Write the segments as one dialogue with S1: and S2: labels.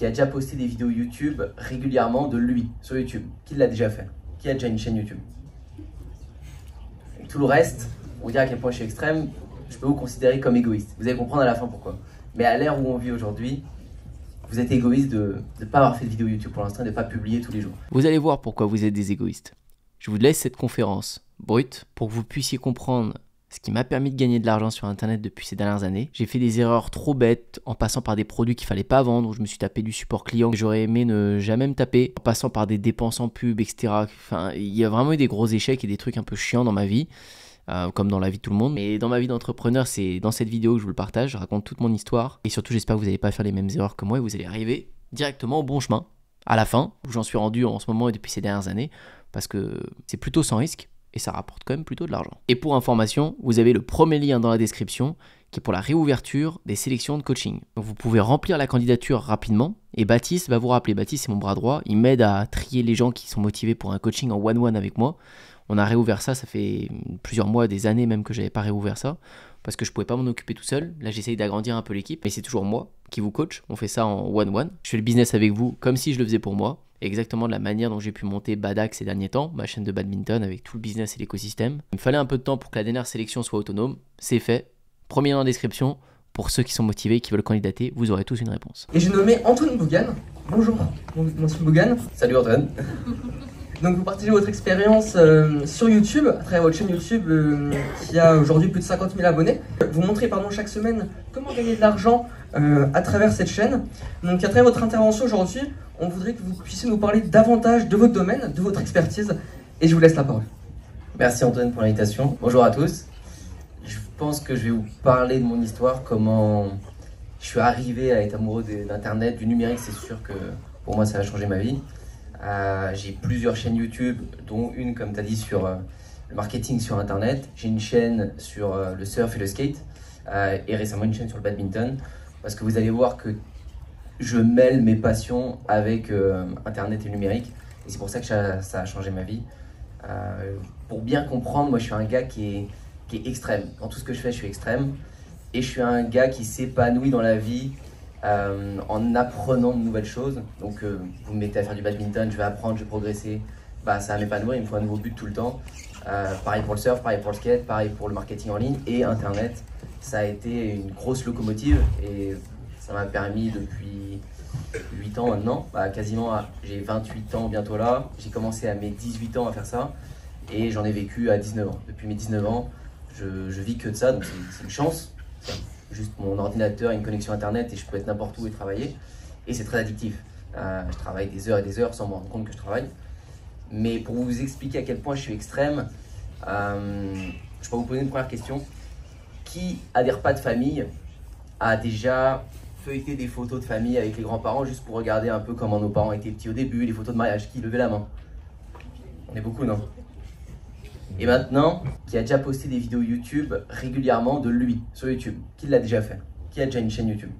S1: qui a déjà posté des vidéos YouTube régulièrement de lui sur YouTube? Qui l'a déjà fait? Qui a déjà une chaîne YouTube? Et tout le reste, on vous dire à quel point je suis extrême, je peux vous considérer comme égoïste. Vous allez comprendre à la fin pourquoi. Mais à l'ère où on vit aujourd'hui, vous êtes égoïste de ne pas avoir fait de vidéo YouTube pour l'instant, de ne pas publier tous les jours.
S2: Vous allez voir pourquoi vous êtes des égoïstes. Je vous laisse cette conférence brute pour que vous puissiez comprendre ce qui m'a permis de gagner de l'argent sur internet depuis ces dernières années. J'ai fait des erreurs trop bêtes en passant par des produits qu'il fallait pas vendre, où je me suis tapé du support client que j'aurais aimé ne jamais me taper, en passant par des dépenses en pub, etc. Enfin, il y a vraiment eu des gros échecs et des trucs un peu chiants dans ma vie, comme dans la vie de tout le monde. Mais dans ma vie d'entrepreneur, c'est dans cette vidéo que je vous le partage, je raconte toute mon histoire. Et surtout, j'espère que vous n'allez pas faire les mêmes erreurs que moi et vous allez arriver directement au bon chemin, à la fin, où j'en suis rendu en ce moment et depuis ces dernières années, parce que c'est plutôt sans risque. Et ça rapporte quand même plutôt de l'argent. Et pour information, vous avez le premier lien dans la description qui est pour la réouverture des sélections de coaching. Donc vous pouvez remplir la candidature rapidement et Baptiste va vous rappeler. Baptiste, c'est mon bras droit, il m'aide à trier les gens qui sont motivés pour un coaching en one-one avec moi. On a réouvert ça fait plusieurs mois, des années même que j'avais pas réouvert ça parce que je pouvais pas m'en occuper tout seul. Là, j'essaye d'agrandir un peu l'équipe, mais c'est toujours moi qui vous coach. On fait ça en one-one. Je fais le business avec vous comme si je le faisais pour moi. Exactement de la manière dont j'ai pu monter Badac ces derniers temps, ma chaîne de badminton avec tout le business et l'écosystème. Il me fallait un peu de temps pour que la dernière sélection soit autonome. C'est fait. Premier lien en description. Pour ceux qui sont motivés et qui veulent candidater, vous aurez tous une réponse.
S3: Et j'ai nommé Antoine Bougan. Bonjour, monsieur Bougan.
S1: Salut Antoine.
S3: Donc vous partagez votre expérience sur YouTube, à travers votre chaîne YouTube qui a aujourd'hui plus de 50 000 abonnés. Vous montrez chaque semaine comment gagner de l'argent à travers cette chaîne. Donc à travers votre intervention aujourd'hui, on voudrait que vous puissiez nous parler davantage de votre domaine, de votre expertise, et je vous laisse la parole.
S1: Merci Antoine pour l'invitation. Bonjour à tous. Je pense que je vais vous parler de mon histoire, comment je suis arrivé à être amoureux d'Internet, du numérique. C'est sûr que pour moi ça a changé ma vie. J'ai plusieurs chaînes YouTube, dont une, comme tu as dit, sur le marketing sur Internet. J'ai une chaîne sur le surf et le skate, et récemment une chaîne sur le badminton, parce que vous allez voir que je mêle mes passions avec Internet et le numérique, et c'est pour ça que ça a changé ma vie. Pour bien comprendre, moi je suis un gars qui est extrême. Dans tout ce que je fais, je suis extrême, et je suis un gars qui s'épanouit dans la vie en apprenant de nouvelles choses. Donc vous me mettez à faire du badminton, je vais apprendre, je vais progresser, ça va m'épanouir, il me faut un nouveau but tout le temps. Pareil pour le surf, pareil pour le skate, pareil pour le marketing en ligne, et Internet, ça a été une grosse locomotive, et ça m'a permis depuis 8 ans maintenant, quasiment, j'ai 28 ans bientôt là, j'ai commencé à mes 18 ans à faire ça, et j'en ai vécu à 19 ans. Depuis mes 19 ans, je vis que de ça, donc c'est une chance. Juste mon ordinateur, une connexion internet, et je peux être n'importe où et travailler, et c'est très addictif. Je travaille des heures et des heures sans me rendre compte que je travaille. Mais pour vous expliquer à quel point je suis extrême, je peux vous poser une première question. Qui a des repas de famille a déjà feuilleté des photos de famille avec les grands-parents juste pour regarder un peu comment nos parents étaient petits au début, les photos de mariage? Qui levait la main? On est beaucoup, non? Et maintenant, qui a déjà posté des vidéos YouTube régulièrement de lui sur YouTube? Qui l'a déjà fait? Qui a déjà une chaîne YouTube?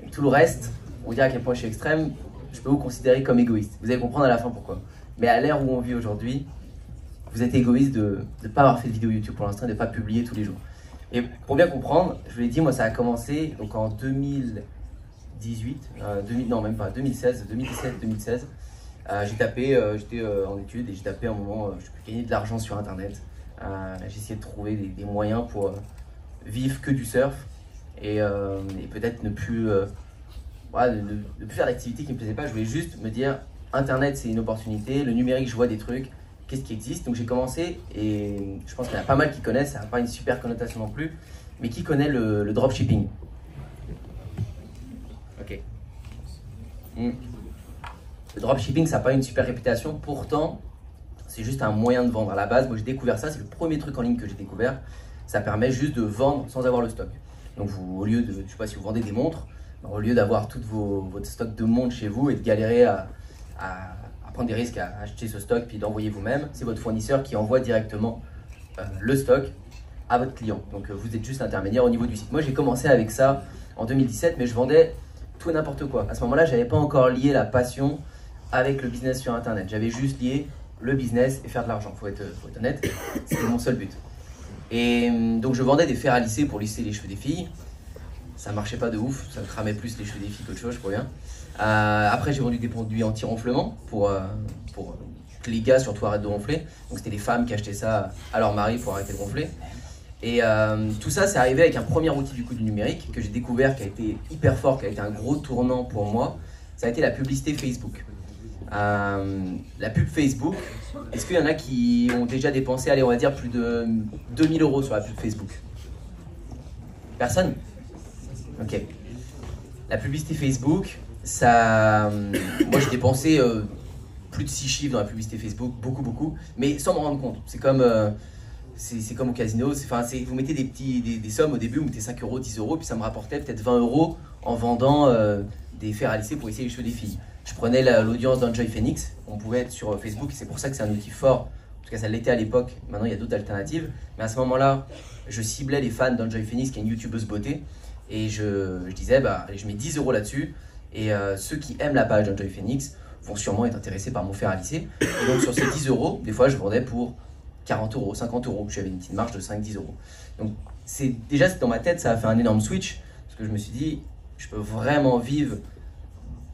S1: Et tout le reste, on vous dire à quel point je suis extrême, je peux vous considérer comme égoïste. Vous allez comprendre à la fin pourquoi. Mais à l'ère où on vit aujourd'hui, vous êtes égoïste de ne pas avoir fait de vidéo YouTube pour l'instant, de ne pas publier tous les jours. Et pour bien comprendre, je vous l'ai dit, moi ça a commencé donc en 2018, non même pas, 2016, 2017-2016. J'étais en études et j'ai tapé un moment, je peux gagner de l'argent sur Internet. J'ai essayé de trouver des moyens pour vivre que du surf et peut-être ne plus faire d'activité qui ne me plaisait pas. Je voulais juste me dire, Internet c'est une opportunité, le numérique je vois des trucs, qu'est-ce qui existe? Donc j'ai commencé, et je pense qu'il y en a pas mal qui connaissent, ça n'a pas une super connotation non plus, mais qui connaît le dropshipping? Ok. Le dropshipping, ça n'a pas une super réputation, pourtant, c'est juste un moyen de vendre. À la base, moi j'ai découvert ça, c'est le premier truc en ligne que j'ai découvert. Ça permet juste de vendre sans avoir le stock. Donc au lieu de, je ne sais pas si vous vendez des montres, au lieu d'avoir tout votre stock de montres chez vous et de galérer à prendre des risques à acheter ce stock puis d'envoyer vous-même, c'est votre fournisseur qui envoie directement le stock à votre client. Donc vous êtes juste l'intermédiaire au niveau du site. Moi j'ai commencé avec ça en 2017, mais je vendais tout et n'importe quoi. À ce moment-là, je n'avais pas encore lié la passion avec le business sur Internet. J'avais juste lié le business et faire de l'argent, faut être honnête, c'était mon seul but. Et donc je vendais des fers à lisser pour lisser les cheveux des filles. ça marchait pas de ouf, ça me cramait plus les cheveux des filles qu'autre chose, je crois bien. Après, j'ai vendu des produits anti-ronflement pour que les gars surtout arrêtent de ronfler. Donc c'était les femmes qui achetaient ça à leur mari pour arrêter de ronfler. Et tout ça, c'est arrivé avec un premier outil du coup du numérique que j'ai découvert, qui a été hyper fort, qui a été un gros tournant pour moi. Ça a été la publicité Facebook. La pub Facebook, est-ce qu'il y en a qui ont déjà dépensé, allez, on va dire plus de 2000 € sur la pub Facebook? Personne? Ok. La publicité Facebook, ça, moi j'ai dépensé plus de 6 chiffres dans la publicité Facebook, beaucoup, mais sans me rendre compte. C'est comme au casino, vous mettez des sommes au début, vous mettez 5 €, 10 €, puis ça me rapportait peut-être 20 € en vendant des fers à lisser pour essayer les cheveux des filles. Je prenais l'audience d'Enjoy Phoenix, on pouvait être sur Facebook, et c'est pour ça que c'est un outil fort. En tout cas, ça l'était à l'époque, maintenant il y a d'autres alternatives. Mais à ce moment-là, je ciblais les fans d'Enjoy Phoenix, qui est une youtubeuse beauté, et je disais, bah, allez, je mets 10 € là-dessus, et ceux qui aiment la page d'Enjoy Phoenix vont sûrement être intéressés par mon fer à lisser. Et donc sur ces 10 €, des fois je vendais pour 40 €, 50 €, j'avais une petite marge de 5-10 €. Donc déjà dans ma tête, ça a fait un énorme switch, parce que je me suis dit, je peux vraiment vivre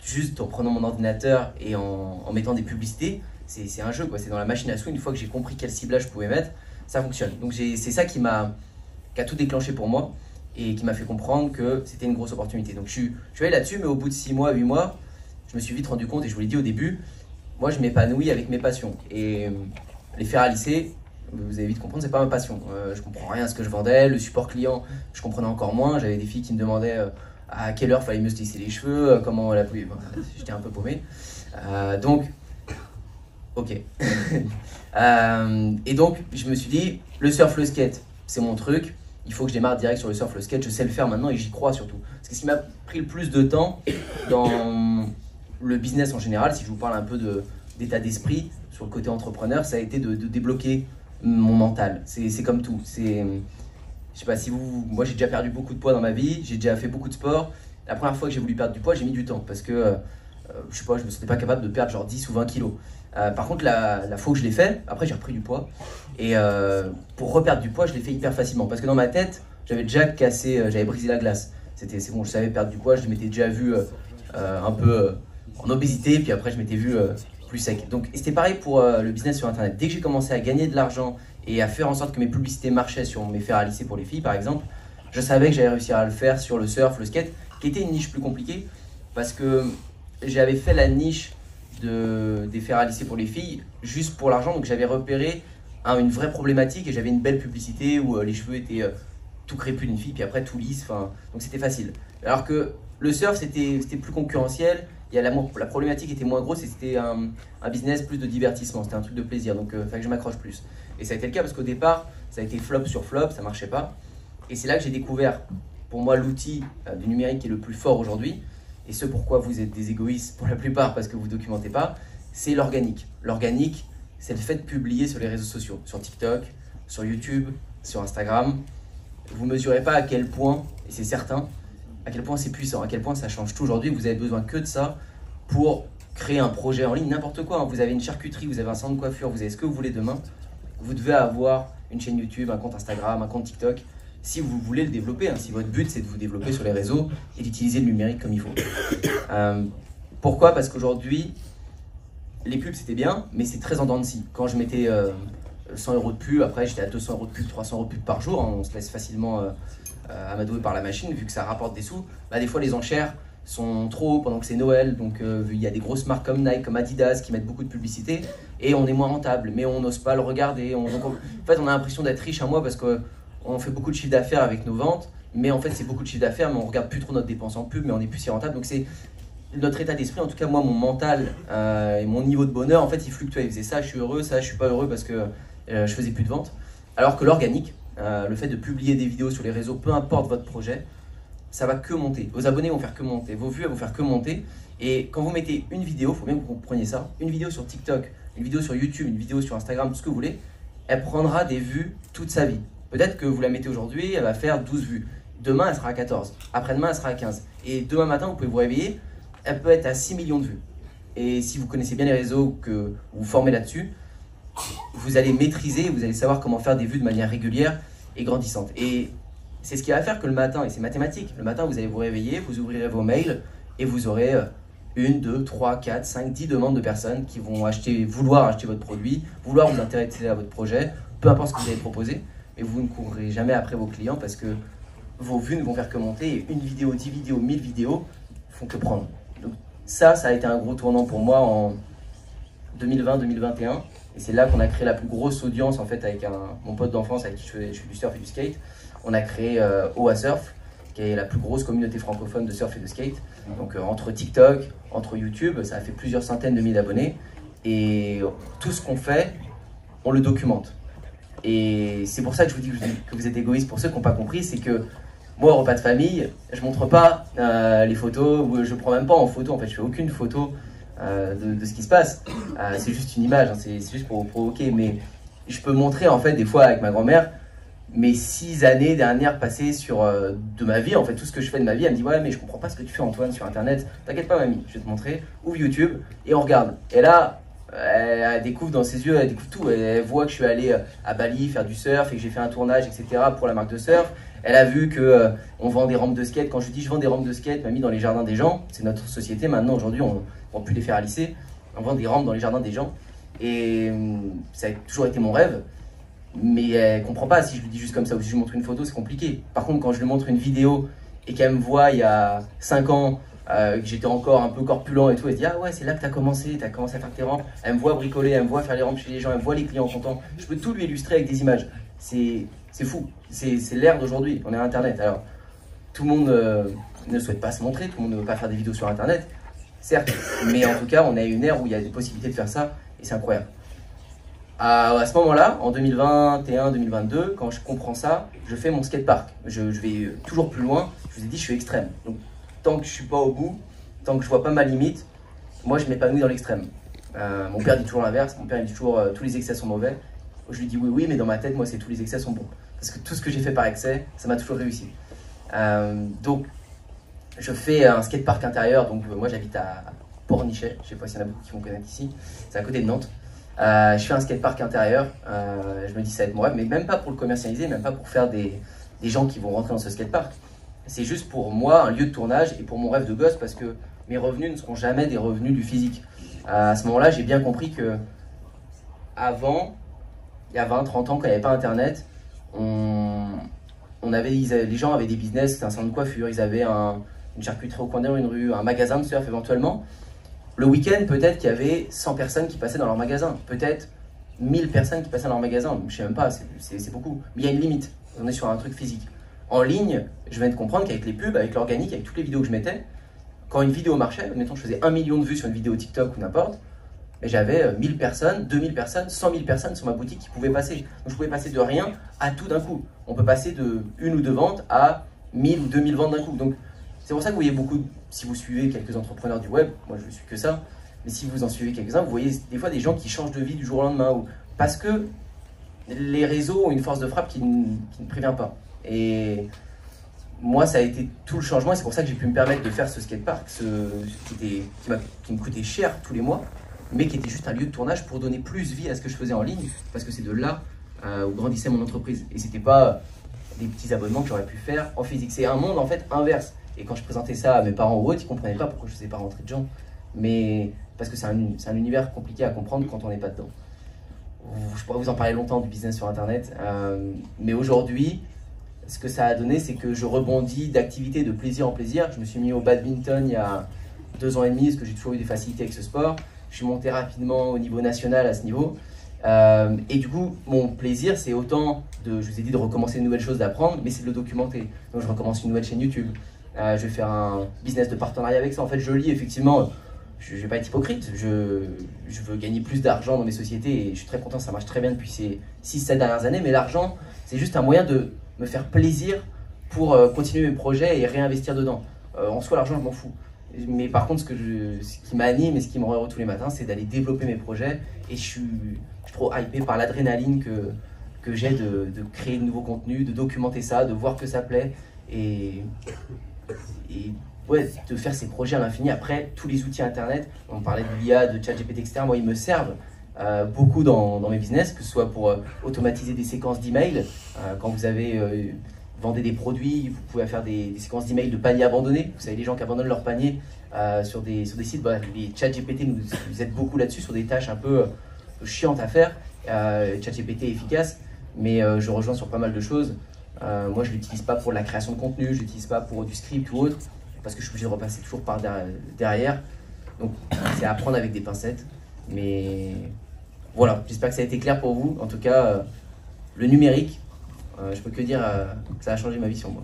S1: juste en prenant mon ordinateur et en mettant des publicités. C'est un jeu, quoi. C'est dans la machine à sous. Une fois que j'ai compris quel ciblage je pouvais mettre, ça fonctionne. Donc c'est ça qui a tout déclenché pour moi et qui m'a fait comprendre que c'était une grosse opportunité. Donc je suis allé là-dessus, mais au bout de 6 mois, 8 mois, je me suis vite rendu compte, et je vous l'ai dit au début, moi je m'épanouis avec mes passions. Et les fers à lisser, vous allez vite comprendre, c'est pas ma passion. Je comprends rien à ce que je vendais. Le support client, je comprenais encore moins. J'avais des filles qui me demandaient à quelle heure fallait mieux se lisser les cheveux, comment la pouvait. J'étais un peu paumé. Donc, ok. Et donc, je me suis dit, le surf, le skate, c'est mon truc. Il faut que je démarre direct sur le surf, le skate. Je sais le faire maintenant et j'y crois surtout. Parce que ce qui m'a pris le plus de temps dans le business en général, si je vous parle un peu d'état d'esprit sur le côté entrepreneur, ça a été de débloquer mon mental. C'est comme tout. Je sais pas si moi j'ai déjà perdu beaucoup de poids dans ma vie, j'ai déjà fait beaucoup de sport. La première fois que j'ai voulu perdre du poids, j'ai mis du temps parce que je sais pas, je me sentais pas capable de perdre genre 10 ou 20 kilos. Par contre, la fois que je l'ai fait, après j'ai repris du poids. Et pour reperdre du poids, je l'ai fait hyper facilement parce que dans ma tête, j'avais déjà cassé, j'avais brisé la glace. C'est bon, je savais perdre du poids, je m'étais déjà vu un peu en obésité, puis après je m'étais vu plus sec. Donc c'était pareil pour le business sur internet. Dès que j'ai commencé à gagner de l'argent et à faire en sorte que mes publicités marchaient sur mes fers à lisser pour les filles par exemple, je savais que j'allais réussir à le faire sur le surf, le skate, qui était une niche plus compliquée parce que j'avais fait la niche des fers à lisser pour les filles juste pour l'argent. Donc j'avais repéré une vraie problématique et j'avais une belle publicité où les cheveux étaient tout crépus d'une fille puis après tout lisse, donc c'était facile. Alors que le surf c'était plus concurrentiel. La problématique était moins grosse et c'était un business plus de divertissement, c'était un truc de plaisir, donc il fallait que je m'accroche plus. Et ça a été le cas parce qu'au départ, ça a été flop sur flop, ça marchait pas. Et c'est là que j'ai découvert, pour moi, l'outil du numérique qui est le plus fort aujourd'hui, et ce pourquoi vous êtes des égoïstes pour la plupart parce que vous ne documentez pas, c'est l'organique. L'organique, c'est le fait de publier sur les réseaux sociaux, sur TikTok, sur YouTube, sur Instagram. Vous ne mesurez pas à quel point, et c'est certain, à quel point c'est puissant, à quel point ça change tout aujourd'hui. Vous avez besoin que de ça pour créer un projet en ligne, n'importe quoi. Vous avez une charcuterie, vous avez un centre de coiffure, vous avez ce que vous voulez demain. Vous devez avoir une chaîne YouTube, un compte Instagram, un compte TikTok, si vous voulez le développer, si votre but c'est de vous développer sur les réseaux et d'utiliser le numérique comme il faut. Pourquoi? Parce qu'aujourd'hui, les pubs c'était bien, mais c'est très en dents de scie. Quand je mettais 100 € de pub, après j'étais à 200 € de pub, 300 € de pub par jour, on se laisse facilement amadouer par la machine vu que ça rapporte des sous. Des fois les enchères sont trop hauts pendant que c'est Noël, donc il y a des grosses marques comme Nike, comme Adidas qui mettent beaucoup de publicité et on est moins rentable, mais on n'ose pas le regarder. En fait, on a l'impression d'être riche à moi parce qu'on fait beaucoup de chiffre d'affaires avec nos ventes, mais en fait c'est beaucoup de chiffre d'affaires, mais on regarde plus trop notre dépense en pub, mais on est plus si rentable. Donc c'est notre état d'esprit, en tout cas moi, mon mental et mon niveau de bonheur, en fait il fluctuait. Il faisait ça, je suis heureux, ça, je suis pas heureux parce que je faisais plus de ventes. Alors que l'organique, le fait de publier des vidéos sur les réseaux, peu importe votre projet, ça va que monter. Vos abonnés vont faire que monter, vos vues vont faire que monter. Et quand vous mettez une vidéo, il faut bien que vous compreniez ça, une vidéo sur TikTok, une vidéo sur YouTube, une vidéo sur Instagram, tout ce que vous voulez, elle prendra des vues toute sa vie. Peut-être que vous la mettez aujourd'hui, elle va faire 12 vues. Demain, elle sera à 14. Après-demain, elle sera à 15. Et demain matin, vous pouvez vous réveiller, elle peut être à 6 millions de vues. Et si vous connaissez bien les réseaux, que vous vous formez là-dessus, vous allez maîtriser, vous allez savoir comment faire des vues de manière régulière et grandissante. Et C'est ce qui va faire que le matin, et c'est mathématique, le matin vous allez vous réveiller, vous ouvrirez vos mails et vous aurez 1, 2, 3, 4, 5, 10 demandes de personnes qui vont vouloir acheter votre produit, vouloir vous intéresser à votre projet, peu importe ce que vous avez proposé, mais vous ne courrez jamais après vos clients parce que vos vues ne vont faire que monter et une vidéo, 10 vidéos, 1000 vidéos font que prendre. Donc ça a été un gros tournant pour moi en 2020-2021 et c'est là qu'on a créé la plus grosse audience en fait avec mon pote d'enfance avec qui je fais du surf et du skate. On a créé Oa Surf, qui est la plus grosse communauté francophone de surf et de skate. Donc entre TikTok, entre YouTube, ça a fait plusieurs centaines de milliers d'abonnés. Et tout ce qu'on fait, on le documente. Et c'est pour ça que je vous dis que vous êtes égoïste. Pour ceux qui n'ont pas compris, c'est que moi, au repas de famille, je ne montre pas les photos, je ne prends même pas en photo. En fait, je fais aucune photo de ce qui se passe. C'est juste une image, hein, c'est juste pour vous provoquer. Mais je peux montrer, en fait, des fois avec ma grand-mère, mes 6 années dernières passées de ma vie, en fait, tout ce que je fais de ma vie. Elle me dit ouais mais je comprends pas ce que tu fais Antoine sur internet, t'inquiète pas mamie, je vais te montrer, ouvre YouTube et on regarde. Et là, elle découvre dans ses yeux, elle découvre tout, elle voit que je suis allé à Bali faire du surf et que j'ai fait un tournage etc. pour la marque de surf. Elle a vu que on vend des rampes de skate, quand je dis je vends des rampes de skate, mamie, dans les jardins des gens, c'est notre société maintenant, aujourd'hui on ne vend plus les faire à lycée, on vend des rampes dans les jardins des gens et ça a toujours été mon rêve. Mais elle comprend pas, si je lui dis juste comme ça ou si je lui montre une photo, c'est compliqué. Par contre, quand je lui montre une vidéo et qu'elle me voit il y a 5 ans, que j'étais encore un peu corpulent et tout, elle se dit ah ouais, c'est là que tu as commencé à faire tes rampes. Elle me voit bricoler, elle me voit faire les rampes chez les gens, elle me voit les clients contents. Je peux tout lui illustrer avec des images. C'est fou, c'est l'ère d'aujourd'hui, on est à internet. Alors, tout le monde ne souhaite pas se montrer, tout le monde ne veut pas faire des vidéos sur internet, certes, mais en tout cas, on a une ère où il y a des possibilités de faire ça et c'est incroyable. À ce moment-là, en 2021-2022, quand je comprends ça, je fais mon skatepark. Je vais toujours plus loin. Je vous ai dit, je suis extrême. Donc, tant que je ne suis pas au bout, tant que je ne vois pas ma limite, moi, je m'épanouis dans l'extrême. Mon père dit toujours l'inverse. Mon père il dit toujours tous les excès sont mauvais. Je lui dis oui, mais dans ma tête, moi, c'est tous les excès sont bons. Parce que tout ce que j'ai fait par excès, ça m'a toujours réussi. Donc, je fais un skatepark intérieur. Donc, moi, j'habite à Pornichet. Je ne sais pas s'il y en a beaucoup qui vont connaître ici. C'est à côté de Nantes. Je fais un skatepark intérieur, je me dis ça va être mon rêve, mais même pas pour le commercialiser, même pas pour faire des gens qui vont rentrer dans ce skatepark. C'est juste pour moi un lieu de tournage et pour mon rêve de gosse parce que mes revenus ne seront jamais des revenus du physique. À ce moment-là, j'ai bien compris que avant, il y a 20, 30 ans, quand il n'y avait pas internet, les gens avaient des business, c'était un salon de coiffure, ils avaient une charcuterie au coin d'une rue, un magasin de surf éventuellement. Le week-end, peut-être qu'il y avait 100 personnes qui passaient dans leur magasin, peut-être 1000 personnes qui passaient dans leur magasin, je ne sais même pas, c'est beaucoup. Mais il y a une limite, on est sur un truc physique. En ligne, je viens de comprendre qu'avec les pubs, avec l'organique, avec toutes les vidéos que je mettais, quand une vidéo marchait, mettons je faisais 1 million de vues sur une vidéo TikTok ou n'importe, mais j'avais 1000 personnes, 2000 personnes, 100 000 personnes sur ma boutique qui pouvaient passer. Donc je pouvais passer de rien à tout d'un coup. On peut passer de 1 ou 2 ventes à 1000 ou 2000 ventes d'un coup. Donc c'est pour ça que vous voyez beaucoup, si vous suivez quelques entrepreneurs du web, moi je ne suis que ça, mais si vous en suivez quelques-uns, vous voyez des fois des gens qui changent de vie du jour au lendemain, parce que les réseaux ont une force de frappe qui ne prévient pas. Et moi ça a été tout le changement et c'est pour ça que j'ai pu me permettre de faire ce skatepark, qui me coûtait cher tous les mois, mais qui était juste un lieu de tournage pour donner plus vie à ce que je faisais en ligne, parce que c'est de là où grandissait mon entreprise. Et c'était pas des petits abonnements que j'aurais pu faire en physique. C'est un monde en fait inverse. Et quand je présentais ça à mes parents ou autres, ils ne comprenaient pas pourquoi je ne faisais pas rentrer de gens. Mais parce que c'est un univers compliqué à comprendre quand on n'est pas dedans. Je pourrais vous en parler longtemps du business sur Internet. Mais aujourd'hui, ce que ça a donné, c'est que je rebondis d'activité de plaisir en plaisir. Je me suis mis au badminton il y a 2 ans et demi, parce que j'ai toujours eu des facilités avec ce sport. Je suis monté rapidement au niveau national à ce niveau. Et du coup, mon plaisir, c'est autant je vous ai dit de recommencer une nouvelle chose, d'apprendre, mais c'est de le documenter. Donc je recommence une nouvelle chaîne YouTube. Je vais faire un business de partenariat avec ça. En fait, je lis effectivement, je ne vais pas être hypocrite, je veux gagner plus d'argent dans mes sociétés et je suis très content, ça marche très bien depuis ces 6-7 dernières années. Mais l'argent, c'est juste un moyen de me faire plaisir pour continuer mes projets et réinvestir dedans. En soi, l'argent, je m'en fous. Mais par contre, ce qui m'anime et ce qui me rend heureux tous les matins, c'est d'aller développer mes projets. Et je suis trop hypé par l'adrénaline que j'ai de créer de nouveaux contenus, de documenter ça, de voir que ça plaît. Et ouais, de faire ces projets à l'infini. Après, tous les outils internet, on parlait de l'IA, de ChatGPT, etc. Moi, ils me servent beaucoup dans mes business, que ce soit pour automatiser des séquences d'emails. Quand vous avez vendez des produits, vous pouvez faire des séquences d'emails de paniers abandonnés. Vous savez, les gens qui abandonnent leur panier sur des sites, bah, les ChatGPT nous aident beaucoup là-dessus, sur des tâches un peu chiantes à faire. ChatGPT est efficace, mais je rejoins sur pas mal de choses. Moi, je ne l'utilise pas pour la création de contenu, je ne l'utilise pas pour du script ou autre, parce que je suis obligé de repasser toujours par derrière. Donc, c'est à prendre avec des pincettes. Mais voilà, j'espère que ça a été clair pour vous. En tout cas, le numérique, je peux que dire que ça a changé ma vie sur moi.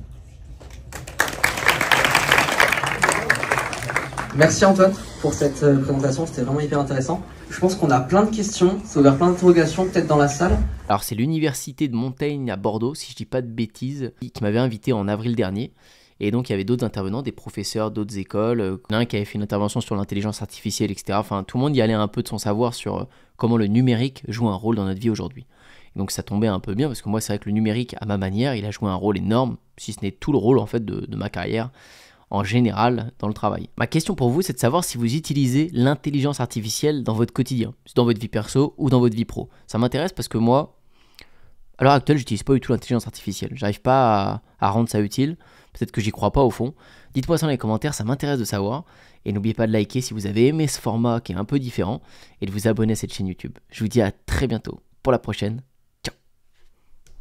S3: Merci Antoine pour cette présentation, c'était vraiment hyper intéressant. Je pense qu'on a plein de questions, ça a ouvert plein d'interrogations peut-être dans la salle.
S2: Alors c'est l'université de Montaigne à Bordeaux, si je dis pas de bêtises, qui m'avait invité en avril dernier. Et donc il y avait d'autres intervenants, des professeurs d'autres écoles, un qui avait fait une intervention sur l'intelligence artificielle, etc. Enfin tout le monde y allait un peu de son savoir sur comment le numérique joue un rôle dans notre vie aujourd'hui. Donc ça tombait un peu bien parce que moi c'est vrai que le numérique à ma manière, il a joué un rôle énorme, si ce n'est tout le rôle en fait de ma carrière en général dans le travail. Ma question pour vous, c'est de savoir si vous utilisez l'intelligence artificielle dans votre quotidien, dans votre vie perso ou dans votre vie pro. Ça m'intéresse parce que moi, à l'heure actuelle, j'utilise pas du tout l'intelligence artificielle. J'arrive pas à rendre ça utile. Peut-être que j'y crois pas au fond. Dites-moi ça dans les commentaires, ça m'intéresse de savoir. Et n'oubliez pas de liker si vous avez aimé ce format qui est un peu différent et de vous abonner à cette chaîne YouTube. Je vous dis à très bientôt pour la prochaine.